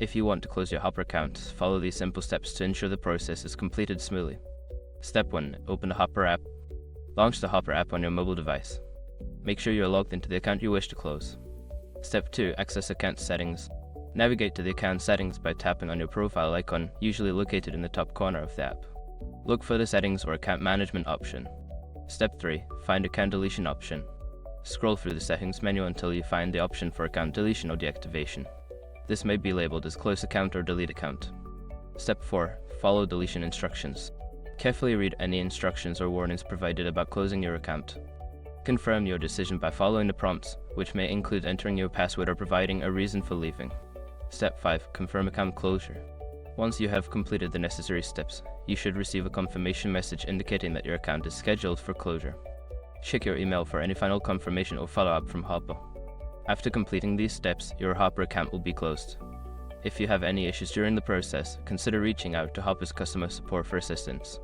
If you want to close your Hopper account, follow these simple steps to ensure the process is completed smoothly. Step 1. Open the Hopper app. Launch the Hopper app on your mobile device. Make sure you are logged into the account you wish to close. Step 2. Access account settings. Navigate to the account settings by tapping on your profile icon, usually located in the top corner of the app. Look for the settings or account management option. Step 3. Find account deletion option. Scroll through the settings menu until you find the option for account deletion or deactivation. This may be labeled as close account or delete account. Step 4. Follow deletion instructions. Carefully read any instructions or warnings provided about closing your account. Confirm your decision by following the prompts, which may include entering your password or providing a reason for leaving. Step 5. Confirm account closure. Once you have completed the necessary steps, you should receive a confirmation message indicating that your account is scheduled for closure. Check your email for any final confirmation or follow-up from Hopper. After completing these steps, your Hopper account will be closed. If you have any issues during the process, consider reaching out to Hopper's customer support for assistance.